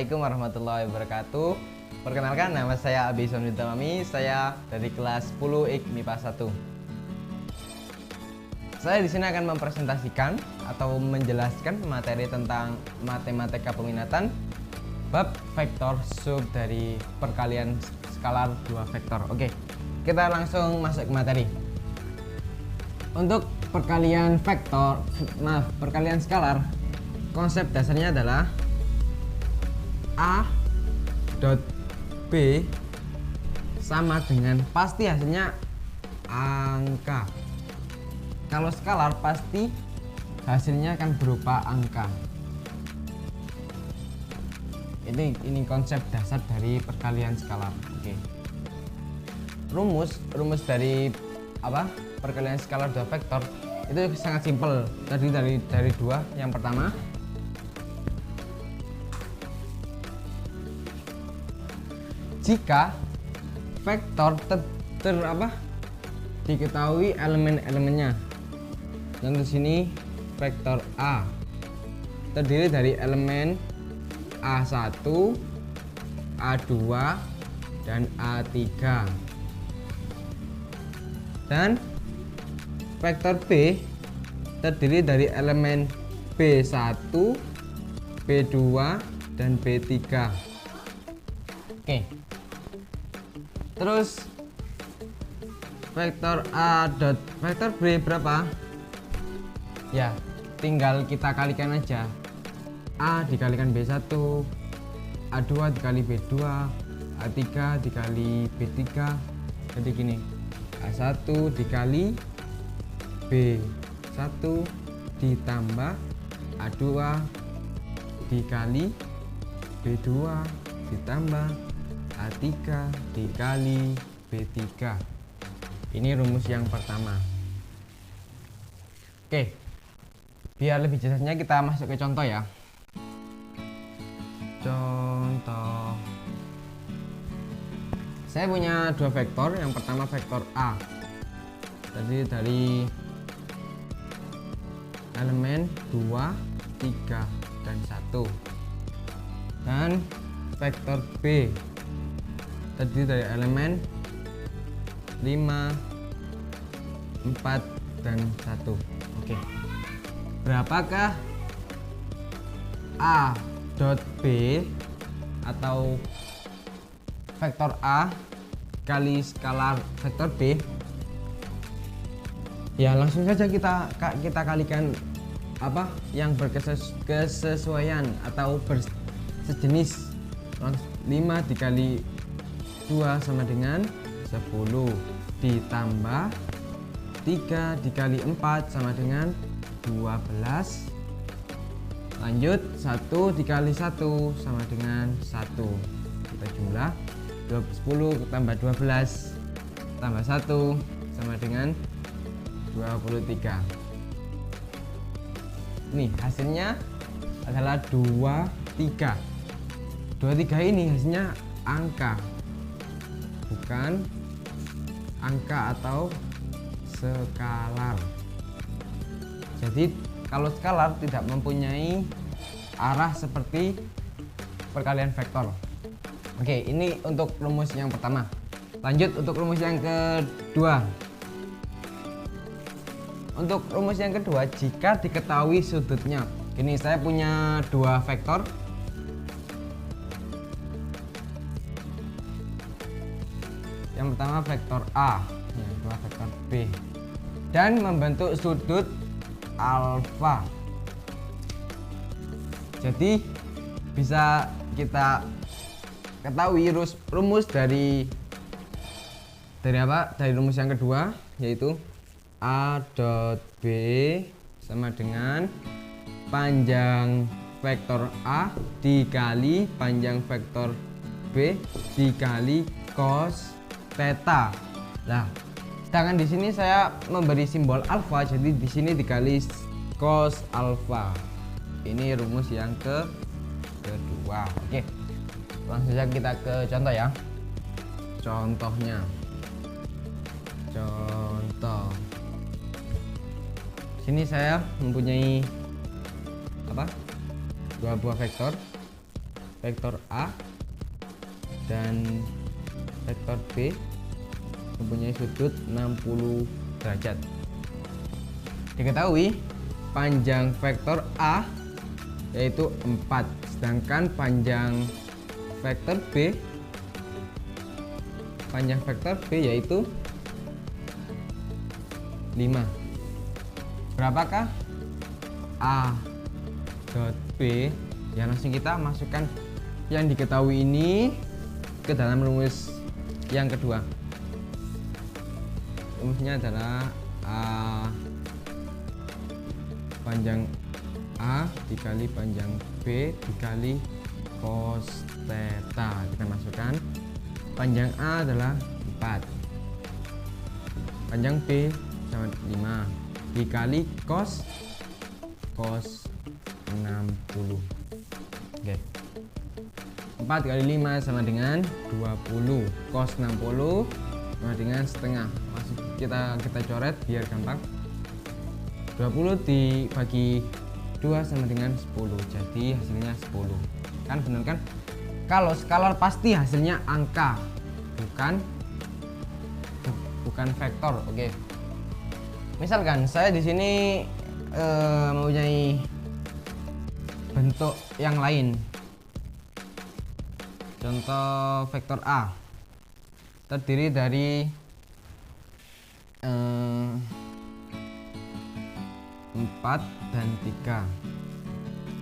Assalamualaikum warahmatullahi wabarakatuh. Perkenalkan, nama saya Abi Somni Tamami. Saya dari kelas 10 IK MIPA 1. Saya di sini akan mempresentasikan atau menjelaskan materi tentang matematika peminatan bab vektor sub dari perkalian skalar 2 vektor. Oke, kita langsung masuk ke materi. Untuk perkalian skalar, konsep dasarnya adalah A dot B sama dengan pasti hasilnya angka. Kalau skalar pasti hasilnya akan berupa angka. Ini konsep dasar dari perkalian skalar. Oke. Rumus dari perkalian skalar 2 vektor itu sangat simpel. Terdiri dari dua. Yang pertama, jika vektor diketahui elemen-elemennya. Contoh sini vektor A terdiri dari elemen A1, A2, dan A3. Dan vektor B terdiri dari elemen B1, B2, dan B3. Oke. Terus vektor vektor B berapa? Ya, tinggal kita kalikan aja. A dikalikan B1, A2 dikali B2, A3 dikali B3. Jadi gini, A1 dikali B1 ditambah A2 dikali B2 ditambah A3 dikali B3. Ini rumus yang pertama. Oke, biar lebih jelasnya kita masuk ke contoh ya. Contoh, saya punya dua vektor. Yang pertama vektor A tadi dari elemen 2, 3, dan 1. Dan vektor B terdiri dari elemen 5, 4, dan 1. Oke. Berapakah A dot B atau vektor A kali skalar vektor B? Ya, langsung saja kita kalikan yang berkesesuaian atau bersejenis. 5 dikali 2 sama dengan 10, ditambah 3 dikali 4 sama dengan 12. Lanjut, 1 dikali 1 sama dengan 1. Kita jumlah 10 tambah 12 tambah 1 sama dengan 23. Nih, hasilnya adalah 23. 23 ini hasilnya angka, bukan angka atau skalar. Jadi kalau skalar tidak mempunyai arah seperti perkalian vektor. Oke, ini untuk rumus yang pertama. Lanjut untuk rumus yang kedua. Untuk rumus yang kedua, jika diketahui sudutnya. Gini, saya punya dua vektor. Yang pertama vektor A, yang kedua vektor B, dan membentuk sudut alfa. Jadi bisa kita ketahui rumus dari rumus yang kedua, yaitu A dot B sama dengan panjang vektor A dikali panjang vektor B dikali cos theta. Nah, sedangkan di sini saya memberi simbol alfa, jadi di sini dikali cos alfa. Ini rumus yang kedua. Oke, langsung saja kita ke contoh ya. Contohnya, sini saya mempunyai dua buah vektor. vektor A dan vektor B mempunyai sudut 60 derajat. Diketahui panjang vektor A yaitu 4, sedangkan panjang vektor B yaitu 5. Berapakah A dot B? Ya, langsung kita masukkan yang diketahui ini ke dalam rumus yang kedua. Rumusnya adalah panjang A dikali panjang B dikali cos theta. Kita masukkan panjang A adalah 4, panjang B sama 5 dikali cos 60. Oke. 4 kali 5 sama dengan 20. Cos 60 sama dengan setengah. Masuk kita coret biar gampang. 20 dibagi 2 sama dengan 10. Jadi hasilnya 10. Kan benar kan? Kalau skalar pasti hasilnya angka, bukan vektor. Oke. Misalkan saya di sini mempunyai bentuk yang lain. Contoh vektor A terdiri dari 4 dan 3.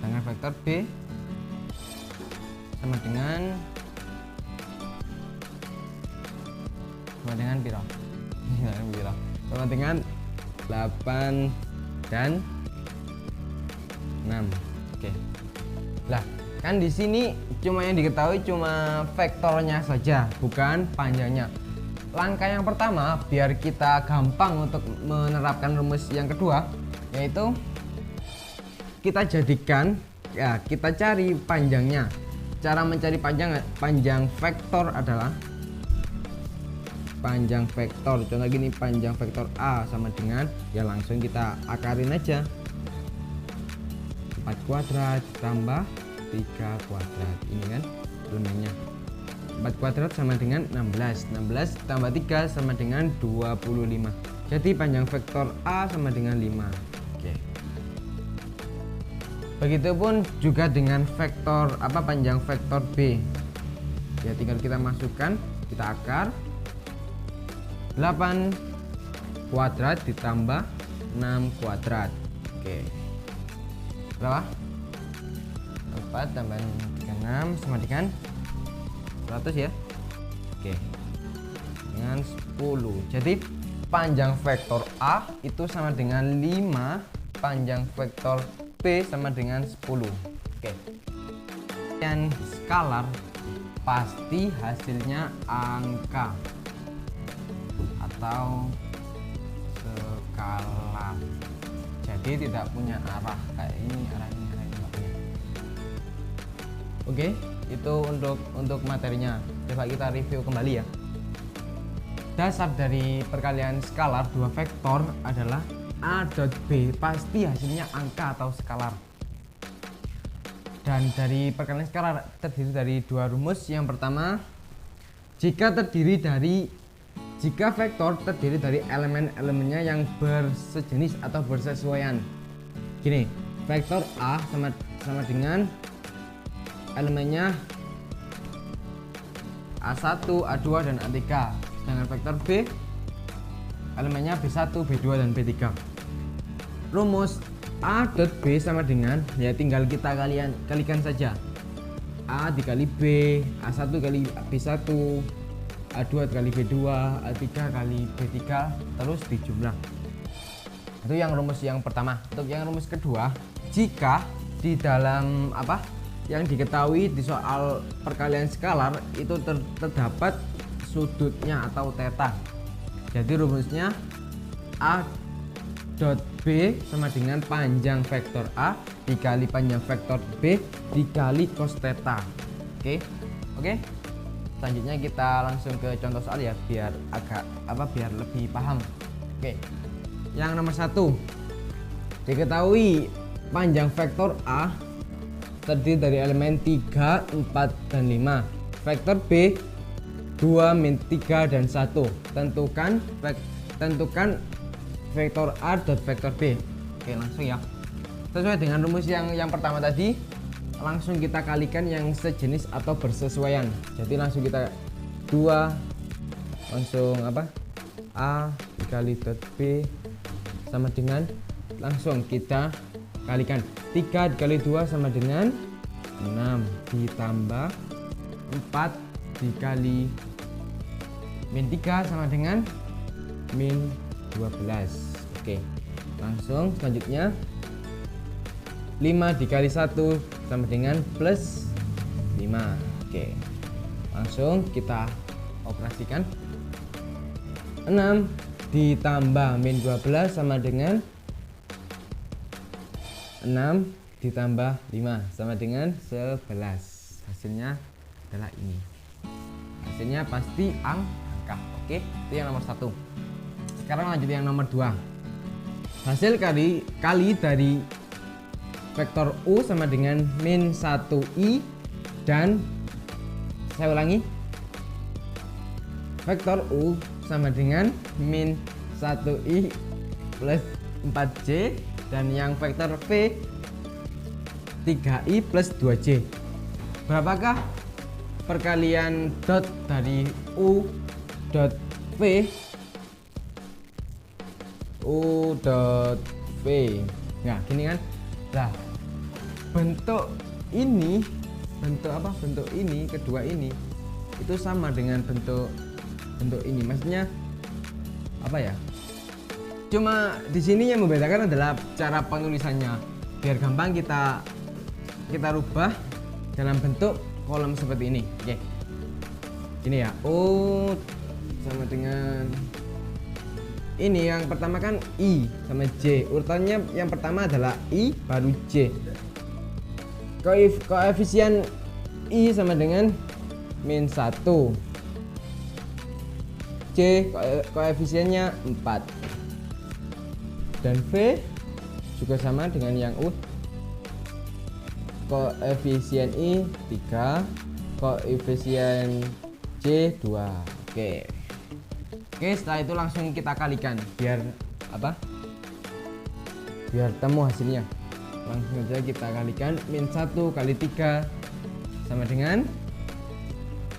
Sedangkan vektor B sama dengan piro? Sama dengan 8 dan 6. Oke. Lah, kan di sini cuma yang diketahui cuma vektornya saja, bukan panjangnya. Langkah yang pertama biar kita gampang untuk menerapkan rumus yang kedua, yaitu kita cari panjangnya. Cara mencari panjang vektor adalah panjang vektor. Contoh gini, panjang vektor A sama dengan, ya langsung kita akarin aja. 4 kuadrat tambah 3 kuadrat. Ini kan elemennya. 4 kuadrat sama dengan 16. 16 tambah 3 sama dengan 25. Jadi panjang vektor A sama dengan 5. Oke. Begitupun juga dengan vektor panjang vektor B. Ya tinggal kita masukkan, kita akar. 8 kuadrat ditambah 6 kuadrat. Oke. Berapa? 4 tambah 36 sama dengan 100 ya. Oke. Dengan 10. Jadi panjang vektor A itu sama dengan 5, panjang vektor B sama dengan 10. Oke. Dan skalar pasti hasilnya angka atau skalar. Jadi tidak punya arah kayak ini, arah ini enggak punya. Oke, itu untuk materinya. Coba kita review kembali ya. Dasar dari perkalian skalar dua vektor adalah A dot B, pasti hasilnya angka atau skalar. Dan dari perkalian skalar terdiri dari dua rumus. Yang pertama, jika vektor terdiri dari elemen-elemennya yang bersejenis atau bersesuaian. Gini, vektor A sama dengan elemennya A1, A2 dan A3. Sedangkan vektor B elemennya B1, B2 dan B3. Rumus A dot B sama dengan, ya tinggal kita kalikan saja. A dikali B, A1 kali B1, A2 kali B2, A3 kali B3, terus dijumlah. Itu yang rumus yang pertama. Untuk yang rumus kedua, jika di dalam yang diketahui di soal perkalian skalar itu terdapat sudutnya atau theta. Jadi rumusnya A dot B sama dengan panjang vektor A dikali panjang vektor B dikali cos theta. Oke. Selanjutnya kita langsung ke contoh soal ya, biar biar lebih paham. Oke. Yang nomor 1, diketahui panjang vektor A terdiri dari elemen 3, 4, dan 5. Vektor B 2, min 3, dan 1. Tentukan vektor A dot vektor B. Oke, langsung ya. Sesuai dengan rumus yang pertama tadi, langsung kita kalikan yang sejenis atau bersesuaian. Jadi langsung kita 2 langsung apa? A dikali dot B sama dengan, langsung kita kalikan 3 dikali 2 sama dengan 6 ditambah 4 dikali min 3 sama dengan min 12. Oke, langsung selanjutnya 5 dikali 1 sama dengan plus 5. Oke, langsung kita operasikan. 6 ditambah min 12 sama dengan 6 ditambah 5 sama dengan 11. Hasilnya adalah ini. Hasilnya pasti angka. Oke, itu yang nomor 1. Sekarang lanjut yang nomor 2. Hasil kali dari vektor U sama dengan min 1i, dan saya ulangi, vektor U sama dengan min 1i plus 4j, dan yang vektor V 3i plus 2j. Berapakah perkalian dot dari U dot V nah gini kan. Nah, bentuk ini kedua ini itu sama dengan bentuk ini. Maksudnya apa ya? Cuma di sini yang membedakan adalah cara penulisannya. Biar gampang kita rubah dalam bentuk kolom seperti ini. Oke. Ini ya. O sama dengan ini, yang pertama kan I sama J. Urutannya yang pertama adalah I baru J. Koefisien I sama dengan min 1. J koefisiennya 4. Dan V juga sama dengan yang U. Koefisien I 3, koefisien J 2. Oke, setelah itu langsung kita kalikan biar temu hasilnya. Langsung saja kita kalikan. Min 1 kali 3 sama dengan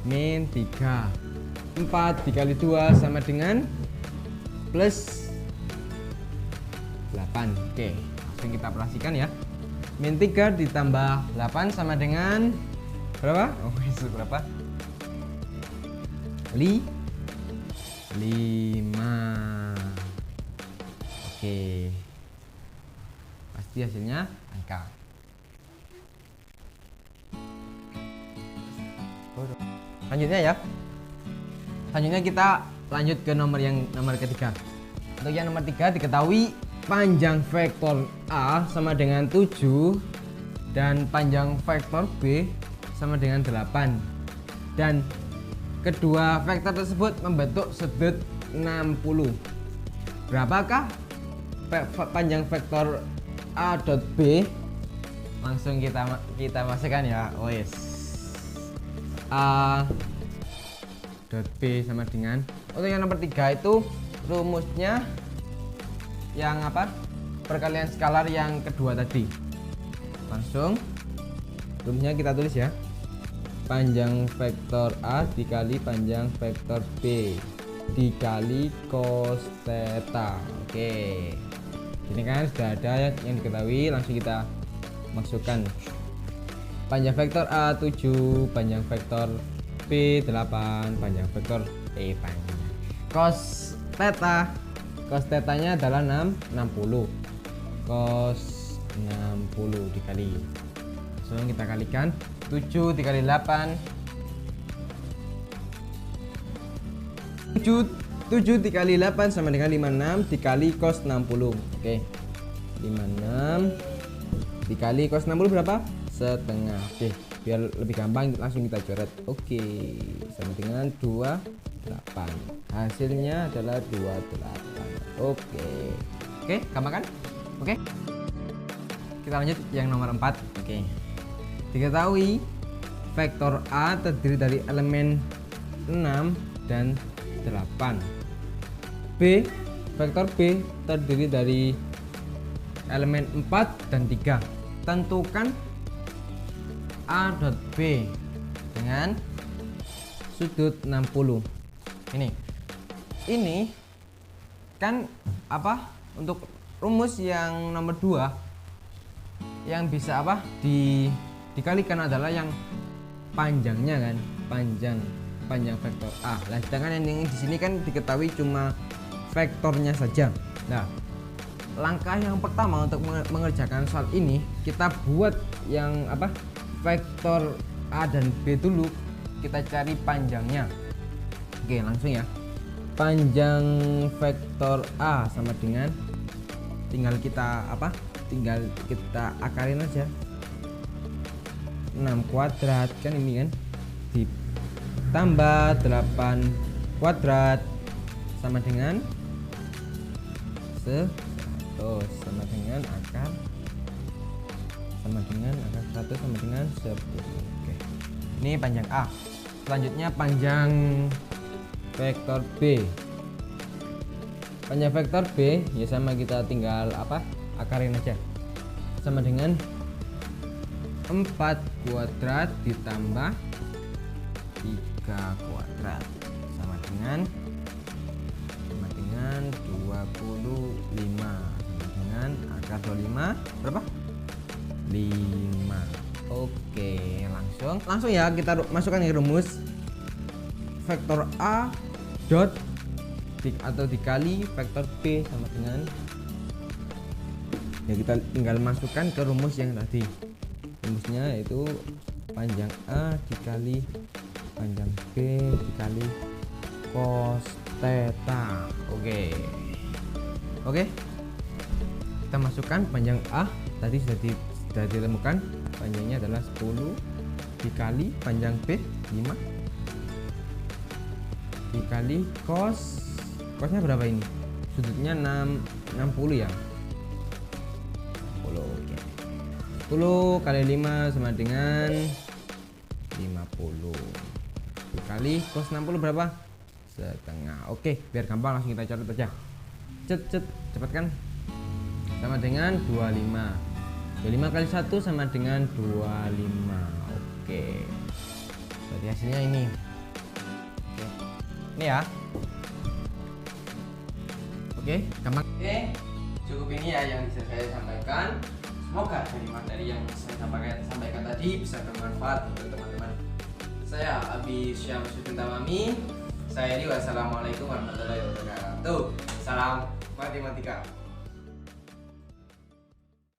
min 3. 4 dikali 2 sama dengan plus 8. Oke, langsung kita operasikan ya. Min 3 ditambah 8 sama dengan berapa? Berapa? 5. Oke, pasti hasilnya angka. Selanjutnya ya, kita lanjut ke nomor ketiga. Untuk yang nomor 3, diketahui panjang vektor A sama dengan 7 dan panjang vektor B sama dengan 8, dan kedua vektor tersebut membentuk sudut 60. Berapakah panjang vektor A dot B? Langsung kita masukkan ya. A dot B sama dengan, untuk yang nomor 3 itu rumusnya yang perkalian skalar yang kedua tadi. Langsung rumusnya kita tulis ya. Panjang vektor A dikali panjang vektor B dikali cos theta. Oke, ini kan sudah ada yang diketahui. Langsung kita masukkan. Panjang vektor A 7, panjang vektor B 8, panjang vektor E panjang. Cos tetanya adalah 60. Cos 60 dikali, langsung kita kalikan. 7 dikali 8, 7 dikali 8 sama dengan 56 dikali cos 60. Oke, 56 dikali cos 60 berapa? Setengah. Oke, biar lebih gampang langsung kita coret. Oke, sama dengan 28. Hasilnya adalah 28. Oke, gampang kan? Oke, kita lanjut yang nomor 4. Oke, Diketahui vektor A terdiri dari elemen 6 dan 8. Vektor B terdiri dari elemen 4 dan 3. Tentukan A dot B dengan sudut 60. Ini kan apa, untuk rumus yang nomor 2 yang bisa apa dikalikan adalah yang panjangnya kan, panjang vektor A. Nah, sedangkan yang di sini kan diketahui cuma vektornya saja. Nah, langkah yang pertama untuk mengerjakan soal ini, kita buat yang apa, vektor A dan B dulu, kita cari panjangnya. Oke, langsung ya. Panjang vektor A sama dengan, tinggal kita akarin aja, 6 kuadrat kan ini kan, ditambah 8 kuadrat sama dengan 100, sama dengan akar 100 sama dengan 10. Oke, ini panjang A. Selanjutnya panjang vektor B. Panjang vektor B ya sama, kita tinggal apa, akarin aja, sama dengan 4 kuadrat ditambah 3 kuadrat sama dengan 25, sama dengan akar 25 berapa? 5. Oke, langsung ya kita masukkan ke rumus. Vektor A dot atau dikali vektor B sama dengan, ya kita tinggal masukkan ke rumus yang tadi. Rumusnya yaitu panjang A dikali panjang B dikali cos theta. Oke, kita masukkan panjang A tadi sudah ditemukan, panjangnya adalah 10 dikali panjang B 5 dikali cosnya berapa ini, sudutnya 60 ya, 60. Oke. 10 kali 5 sama dengan 50 dikali cos 60 berapa, setengah. Oke, biar gampang langsung kita catat aja, cepat kan, sama dengan 25 kali 1 sama dengan 25. Oke, berarti hasilnya ini. Ini ya. Oke, gampang. Oke, cukup ini ya yang bisa saya sampaikan. Semoga dari materi yang saya sampaikan tadi bisa bermanfaat untuk teman-teman. Saya Abi Syamsuddin Tamami. Saya Rio. Wassalamualaikum warahmatullahi wabarakatuh. Salam matematika.